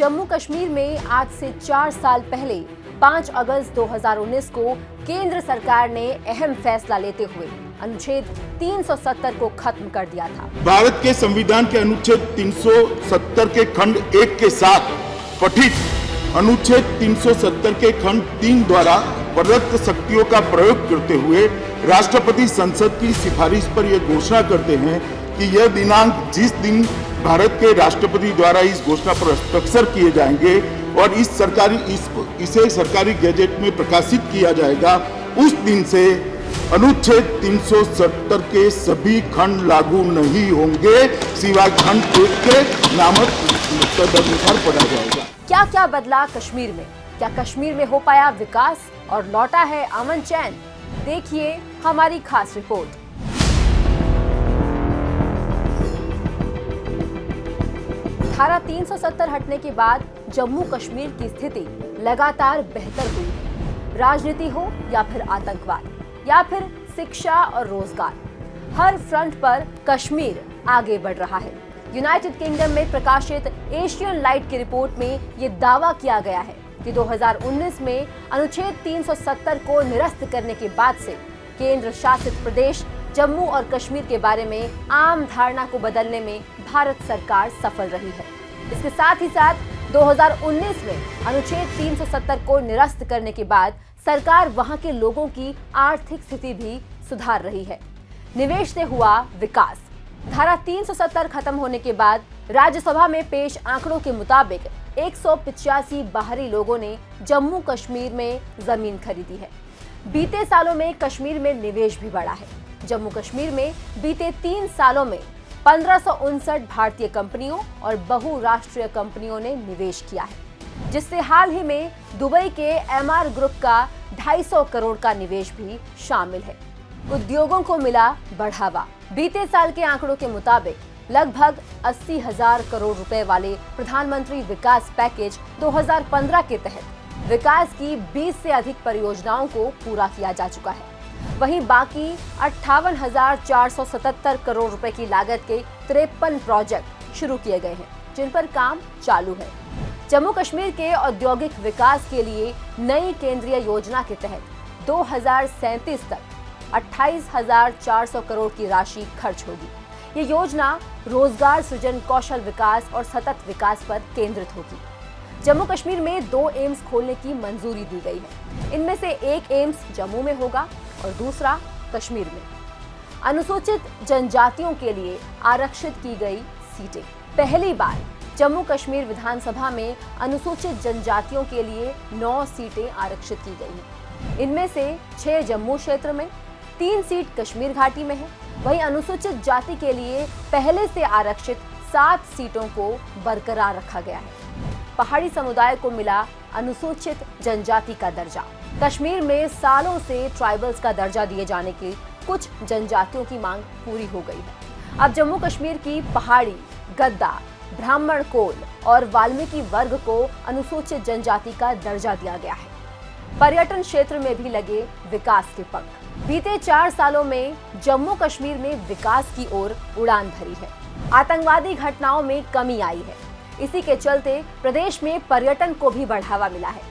जम्मू कश्मीर में आज से 4 साल पहले 5 अगस्त 2019 को केंद्र सरकार ने अहम फैसला लेते हुए अनुच्छेद 370 को खत्म कर दिया था। भारत के संविधान के अनुच्छेद 370 के खंड 1 के साथ पठित अनुच्छेद 370 के खंड 3 द्वारा प्रदत्त शक्तियों का प्रयोग करते हुए राष्ट्रपति संसद की सिफारिश पर यह घोषणा करते हैं कि यह दिनांक जिस दिन भारत के राष्ट्रपति द्वारा इस घोषणा पर हस्ताक्षर किए जाएंगे और इसे सरकारी गैजेट में प्रकाशित किया जाएगा, उस दिन से अनुच्छेद 370 के सभी खंड लागू नहीं होंगे, सिवाय खंड 1 के नामक तदनुसार पढ़ा जाएगा। क्या क्या बदला कश्मीर में? क्या कश्मीर में हो पाया विकास और लौटा है अमन चैन? देखिए हमारी खास रिपोर्ट। धारा 370 हटने के बाद जम्मू कश्मीर की स्थिति लगातार बेहतर हुई है। राजनीति हो या फिर आतंकवाद या फिर शिक्षा और रोजगार, हर फ्रंट पर कश्मीर आगे बढ़ रहा है। यूनाइटेड किंगडम में प्रकाशित एशियन लाइट की रिपोर्ट में ये दावा किया गया है कि 2019 में अनुच्छेद 370 को निरस्त करने के बाद से केंद्र शासित प्रदेश जम्मू और कश्मीर के बारे में आम धारणा को बदलने में भारत सरकार सफल रही है। इसके साथ ही साथ 2019 में अनुच्छेद 370 को निरस्त करने के बाद सरकार वहां के लोगों की आर्थिक स्थिति भी सुधार रही है। निवेश से हुआ विकास। धारा 370 खत्म होने के बाद राज्यसभा में पेश आंकड़ों के मुताबिक 185 बाहरी लोगों ने जम्मू कश्मीर में जमीन खरीदी है। बीते सालों में कश्मीर में निवेश भी बढ़ा है। जम्मू कश्मीर में बीते 3 सालों में 1559 भारतीय कंपनियों और बहुराष्ट्रीय कंपनियों ने निवेश किया है, जिससे हाल ही में दुबई के एमआर ग्रुप का 250 करोड़ का निवेश भी शामिल है। उद्योगों को मिला बढ़ावा। बीते साल के आंकड़ों के मुताबिक लगभग 80,000 करोड़ रुपए वाले प्रधानमंत्री विकास पैकेज 2015 के तहत विकास की 20 से अधिक परियोजनाओं को पूरा किया जा चुका है। वहीं बाकी 58,477 करोड़ रुपए की लागत के 53 प्रोजेक्ट शुरू किए गए हैं, जिन पर काम चालू है। जम्मू कश्मीर के औद्योगिक विकास के लिए नई केंद्रीय योजना के तहत 2037 तक 28,400 करोड़ की राशि खर्च होगी। ये योजना रोजगार सृजन, कौशल विकास और सतत विकास पर केंद्रित होगी। जम्मू कश्मीर में 2 एम्स खोलने की मंजूरी दी गई है। इनमें से एक एम्स जम्मू में होगा और दूसरा कश्मीर में। अनुसूचित जनजातियों के लिए आरक्षित की गई सीटें। पहली बार जम्मू कश्मीर विधानसभा में अनुसूचित जनजातियों के लिए 9 सीटें आरक्षित की गई हैं। इनमें से 6 जम्मू क्षेत्र में, 3 सीट कश्मीर घाटी में है। वहीं अनुसूचित जाति के लिए पहले से आरक्षित 7 सीटों को बरकरार रखा गया है। पहाड़ी समुदाय को मिला अनुसूचित जनजाति का दर्जा। कश्मीर में सालों से ट्राइबल्स का दर्जा दिए जाने की कुछ जनजातियों की मांग पूरी हो गई है। अब जम्मू कश्मीर की पहाड़ी, गद्दा, ब्राह्मण कोल और वाल्मीकि वर्ग को अनुसूचित जनजाति का दर्जा दिया गया है। पर्यटन क्षेत्र में भी लगे विकास के पंख। बीते 4 सालों में जम्मू कश्मीर में विकास की ओर उड़ान भरी है। आतंकवादी घटनाओं में कमी आई है। इसी के चलते प्रदेश में पर्यटन को भी बढ़ावा मिला है।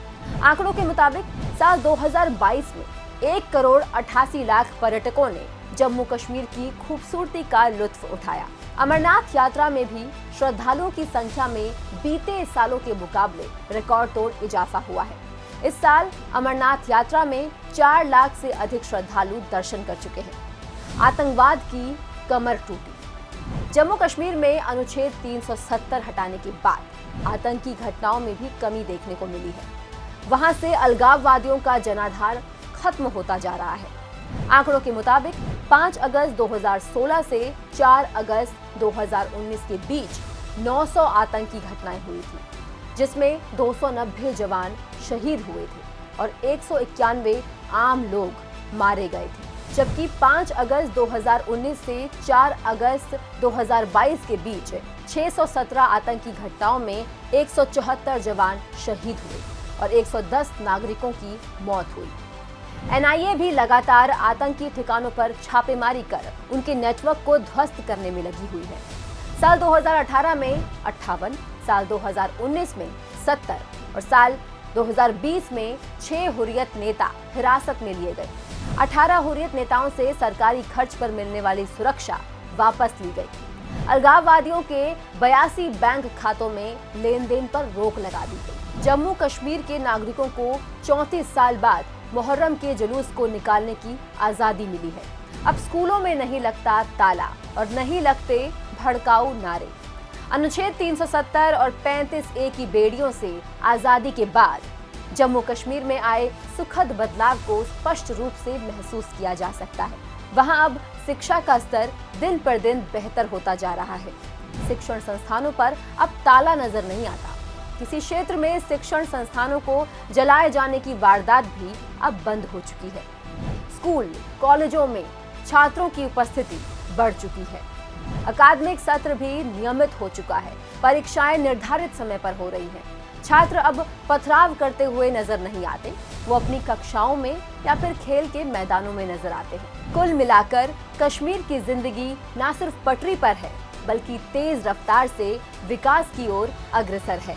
आंकड़ों के मुताबिक साल 2022 में 1 करोड़ 88 लाख पर्यटकों ने जम्मू कश्मीर की खूबसूरती का लुत्फ उठाया। अमरनाथ यात्रा में भी श्रद्धालुओं की संख्या में बीते सालों के मुकाबले रिकॉर्ड तोड़ इजाफा हुआ है। इस साल अमरनाथ यात्रा में 4 लाख से अधिक श्रद्धालु दर्शन कर चुके हैं। आतंकवाद की कमर टूटी। जम्मू कश्मीर में अनुच्छेद 370 हटाने के बाद आतंकी घटनाओं में भी कमी देखने को मिली है। वहां से अलगाववादियों का जनाधार खत्म होता जा रहा है। आंकड़ों के मुताबिक 5 अगस्त 2016 से 4 अगस्त 2019 के बीच 900 आतंकी घटनाएं हुई थी, जिसमें 290 जवान शहीद हुए थे और 191 आम लोग मारे गए थे। जबकि 5 अगस्त 2019 से 4 अगस्त 2022 के बीच 617 आतंकी घटनाओं में 174 जवान शहीद हुए और 110 नागरिकों की मौत हुई। एनआईए भी लगातार आतंकी ठिकानों पर छापेमारी कर उनके नेटवर्क को ध्वस्त करने में लगी हुई है। साल 2018 में 58, साल 2019 में 70 और साल 2020 में 6 हुर्रियत नेता हिरासत में लिए गए। 18 हुर्रियत नेताओं से सरकारी खर्च पर मिलने वाली सुरक्षा वापस ली गई। अलगाववादियों के 82 बैंक खातों में लेन देन पर रोक लगा दी गई। जम्मू कश्मीर के नागरिकों को 34 साल बाद मुहर्रम के जुलूस को निकालने की आजादी मिली है। अब स्कूलों में नहीं लगता ताला और नहीं लगते भड़काऊ नारे। अनुच्छेद 370 और 35A की बेड़ियों से आजादी के बाद जम्मू कश्मीर में आए सुखद बदलाव को स्पष्ट रूप से महसूस किया जा सकता है। वहां अब शिक्षा का स्तर दिन पर दिन बेहतर होता जा रहा है। शिक्षण संस्थानों पर अब ताला नजर नहीं आता। किसी क्षेत्र में शिक्षण संस्थानों को जलाए जाने की वारदात भी अब बंद हो चुकी है। स्कूल कॉलेजों में छात्रों की उपस्थिति बढ़ चुकी है। अकादमिक सत्र भी नियमित हो चुका है। परीक्षाएं निर्धारित समय पर हो रही हैं। छात्र अब पथराव करते हुए नजर नहीं आते। वो अपनी कक्षाओं में या फिर खेल के मैदानों में नजर आते हैं। कुल मिलाकर कश्मीर की जिंदगी न सिर्फ पटरी पर है, बल्कि तेज रफ्तार से विकास की ओर अग्रसर है।